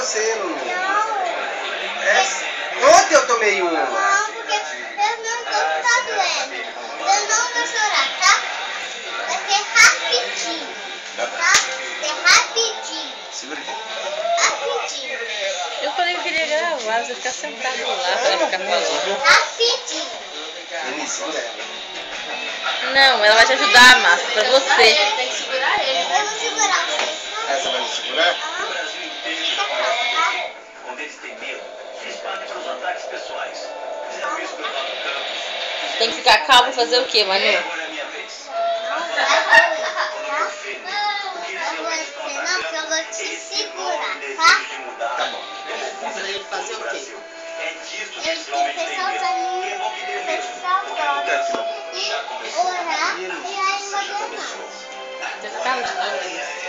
você, Lulu. Não. Ontem eu tomei uma. Não, porque eu não tá doendo. Eu não vou chorar, tá? Vai ser rapidinho. Tá? Vai ser rapidinho. Segura aqui. Rapidinho. Eu falei que queria gravar, você ficar sentado lá pra ela ficar falando. Rapidinho. Ele segura ela. Não, ela vai te ajudar, Márcia, pra você. Tem que segurar ele. Eu vou segurar você. Essa vai me segurar? Fica calma, tá? Quando eles têm medo, eles partem para os ataques pessoais. Fizeram isso com o Eduardo Campos. Tem que ficar calmo e fazer o quê, Manu? Agora é a minha vez. Não, que eu vou te segurar, tá? Tá bom. Pra ele fazer o quê? É disso que Ele eles tem realmente que têm fechar os medo. olhinhos, fechar os olhos e orar e aí ordenar. Você fala de novo.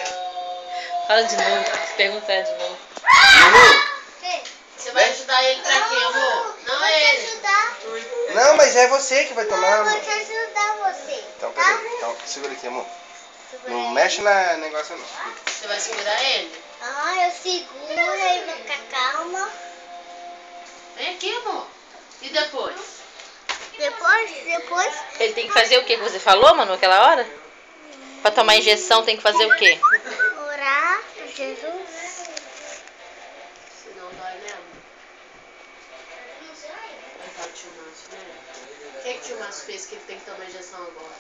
Fala de novo, perguntar de novo. Lulu! Você vai ajudar ele pra quê, amor? Não Vou é te ele. ajudar. Não, mas é você que vai tomar, Eu amor. vou te ajudar você. Então, tá? peraí. Então, segura aqui, amor. Não mexe na negócio, não. Você vai segurar ele? Ah, eu seguro e vou ficar calma. Vem aqui, amor. E depois? Depois, Ele tem que fazer o que você falou, Manu, aquela hora? Pra tomar injeção tem que fazer o quê? orar pra Jesus. Senão dói mesmo. Vai tá o tio Márcio, né? O que o tio Márcio fez que ele tem que tomar injeção agora?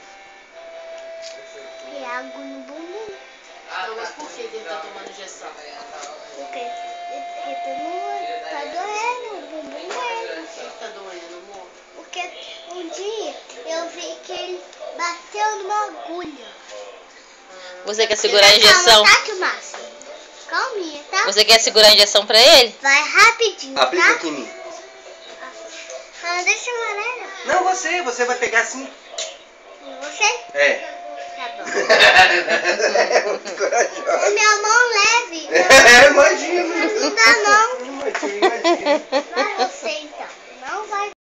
E água no bumbum. Então, mas por que ele tá tomando injeção? Porque tá doendo o bumbum dele. Por que tá doendo, amor? Porque um dia eu vi que ele bateu numa agulha. Você quer segurar a injeção? Calma, tá, tio Márcio? Calminha, tá? Você quer segurar a injeção pra ele? Vai rapidinho, Aplica tá? aqui em mim. Ah, deixa a amarela. Não, você vai pegar assim. E você? É. Tá bom. Muito corajosa. É minha mão leve. É, imagina. Não dá não. Imagina.